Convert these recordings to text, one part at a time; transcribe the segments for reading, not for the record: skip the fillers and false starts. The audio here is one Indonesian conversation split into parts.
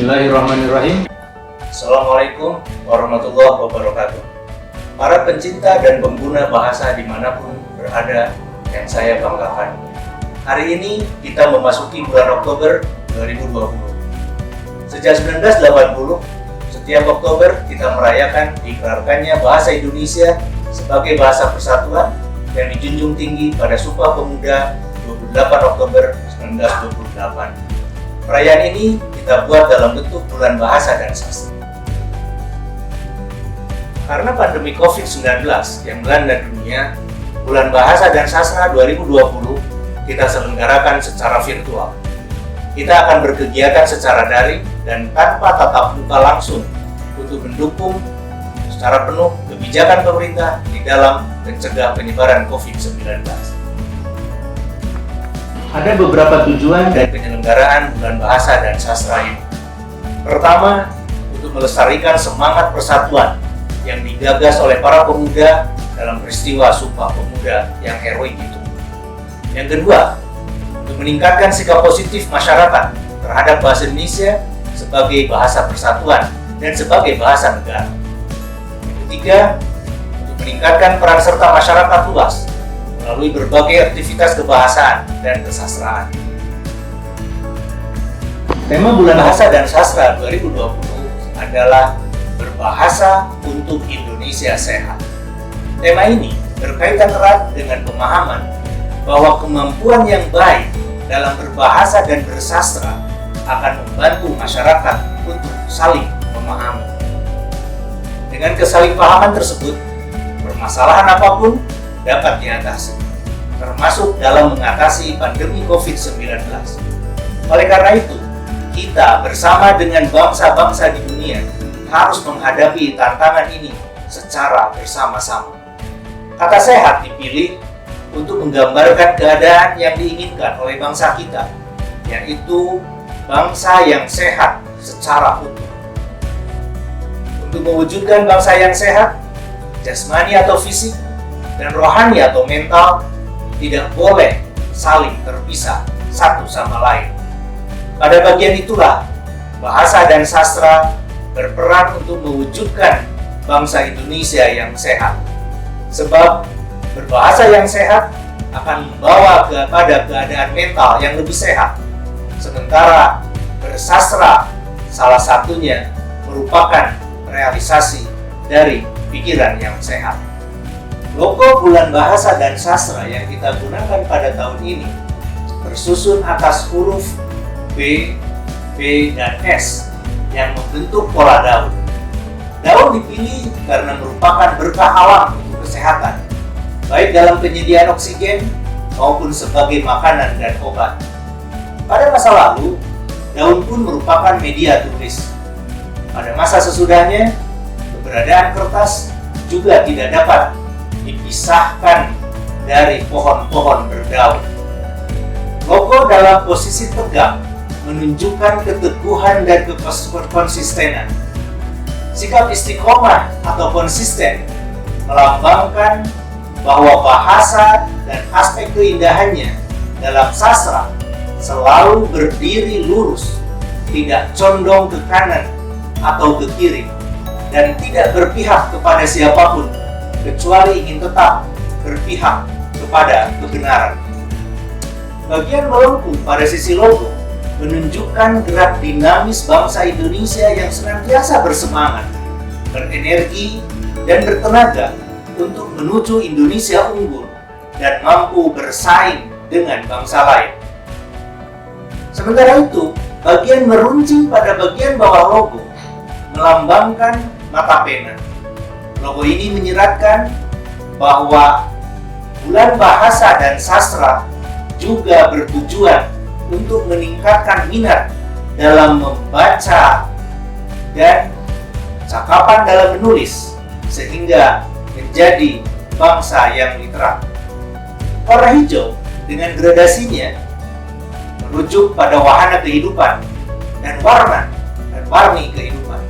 Bismillahirrahmanirrahim. Assalamualaikum warahmatullahi wabarakatuh. Para pencinta dan pengguna bahasa dimanapun berada yang saya banggakan. Hari ini kita memasuki bulan Oktober 2020. Sejak 1980, setiap Oktober kita merayakan digelarkannya bahasa Indonesia sebagai bahasa persatuan yang dijunjung tinggi pada Sumpah Pemuda 28 Oktober 1928. Perayaan ini kita buat dalam bentuk bulan bahasa dan sastra. Karena pandemi COVID-19 yang melanda dunia, bulan bahasa dan sastra 2020 kita selenggarakan secara virtual. Kita akan berkegiatan secara daring dan tanpa tatap muka langsung untuk mendukung secara penuh kebijakan pemerintah di dalam mencegah penyebaran COVID-19. Ada beberapa tujuan dari penyelenggaraan bulan bahasa dan sastra ini. Pertama, untuk melestarikan semangat persatuan yang digagas oleh para pemuda dalam peristiwa Sumpah Pemuda yang heroik itu. Yang kedua, untuk meningkatkan sikap positif masyarakat terhadap bahasa Indonesia sebagai bahasa persatuan dan sebagai bahasa negara. Yang ketiga, untuk meningkatkan peran serta masyarakat luas melalui berbagai aktivitas kebahasaan dan kesastraan. Tema Bulan Bahasa dan Sastra 2020 adalah Berbahasa untuk Indonesia Sehat. Tema ini berkaitan erat dengan pemahaman bahwa kemampuan yang baik dalam berbahasa dan bersastra akan membantu masyarakat untuk saling memahami. Dengan kesalingpahaman tersebut, permasalahan apapun dapat diatasi, termasuk dalam mengatasi pandemi COVID-19. Oleh karena itu, kita bersama dengan bangsa-bangsa di dunia harus menghadapi tantangan ini secara bersama-sama. Kata sehat dipilih untuk menggambarkan keadaan yang diinginkan oleh bangsa kita, yaitu bangsa yang sehat secara utuh. Untuk mewujudkan bangsa yang sehat, jasmani atau fisik, dan rohani atau mental tidak boleh saling terpisah satu sama lain. Pada bagian itulah bahasa dan sastra berperan untuk mewujudkan bangsa Indonesia yang sehat. Sebab berbahasa yang sehat akan membawa kepada keadaan mental yang lebih sehat. Sementara bersastra salah satunya merupakan realisasi dari pikiran yang sehat. Logo Bulan Bahasa dan Sastra yang kita gunakan pada tahun ini bersusun atas huruf B, B, dan S yang membentuk pola daun. Daun dipilih karena merupakan berkah alam untuk kesehatan, baik dalam penyediaan oksigen maupun sebagai makanan dan obat. Pada masa lalu, daun pun merupakan media tulis. Pada masa sesudahnya, keberadaan kertas juga tidak dapat dipisahkan dari pohon-pohon berdaun. Logo dalam posisi tegak menunjukkan keteguhan dan konsistenan. Sikap istiqomah atau konsisten melambangkan bahwa bahasa dan aspek keindahannya dalam sastra selalu berdiri lurus, tidak condong ke kanan atau ke kiri, dan tidak berpihak kepada siapapun kecuali ingin tetap berpihak kepada kebenaran. Bagian melengkung pada sisi logo menunjukkan gerak dinamis bangsa Indonesia yang senantiasa bersemangat, berenergi, dan bertenaga untuk menuju Indonesia unggul dan mampu bersaing dengan bangsa lain. Sementara itu, bagian meruncing pada bagian bawah logo melambangkan mata pena. Logo ini menyeratkan bahwa Bulan Bahasa dan Sastra juga bertujuan untuk meningkatkan minat dalam membaca dan cakapan dalam menulis, sehingga menjadi bangsa yang literat. Warna hijau dengan gradasinya merujuk pada wahana kehidupan dan warna dan warni kehidupan.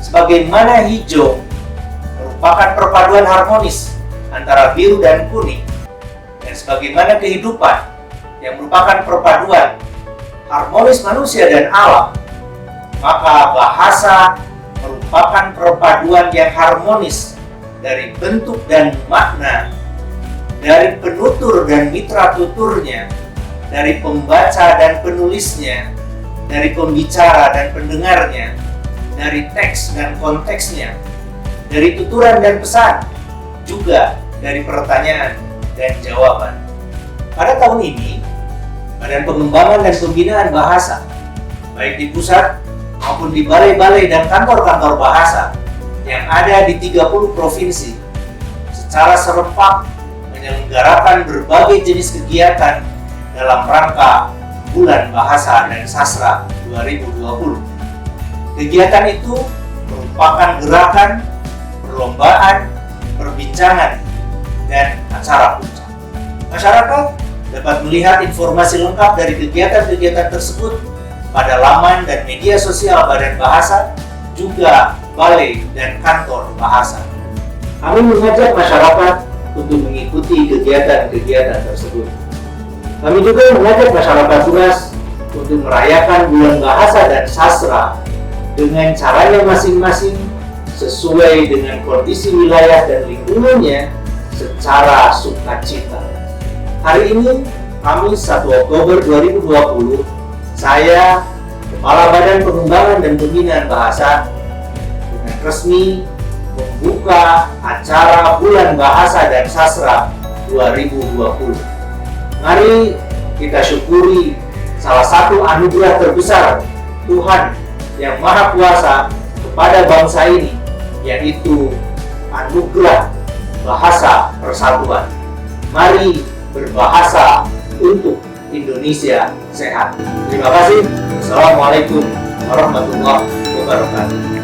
Sebagaimana hijau merupakan perpaduan harmonis antara biru dan kuning, dan sebagaimana kehidupan yang merupakan perpaduan harmonis manusia dan alam, maka bahasa merupakan perpaduan yang harmonis dari bentuk dan makna, dari penutur dan mitra tuturnya, dari pembaca dan penulisnya, dari pembicara dan pendengarnya, dari teks dan konteksnya, dari tuturan dan pesan, juga dari pertanyaan dan jawaban. Pada tahun ini, Badan Pengembangan dan Pembinaan Bahasa, baik di pusat maupun di balai-balai dan kantor-kantor bahasa yang ada di 30 provinsi, secara serempak menyelenggarakan berbagai jenis kegiatan dalam rangka Bulan Bahasa dan Sastra 2020. Kegiatan itu merupakan gerakan, perlombaan, perbincangan, dan acara puncak. Masyarakat dapat melihat informasi lengkap dari kegiatan-kegiatan tersebut pada laman dan media sosial Badan Bahasa, juga balai dan kantor bahasa. Kami mengajak masyarakat untuk mengikuti kegiatan-kegiatan tersebut. Kami juga mengajak masyarakat luas untuk merayakan Bulan Bahasa dan Sastra dengan caranya masing-masing sesuai dengan kondisi wilayah dan lingkungannya secara sukacita. Hari ini, Kamis 1 Oktober 2020, saya, Kepala Badan Pengembangan dan Pembinaan Bahasa, dengan resmi membuka acara Bulan Bahasa dan Sastra 2020. Mari kita syukuri salah satu anugerah terbesar Tuhan yang Maha Kuasa kepada bangsa ini, yaitu anugerah bahasa persatuan. Mari berbahasa untuk Indonesia sehat. Terima kasih. Assalamualaikum warahmatullahi wabarakatuh.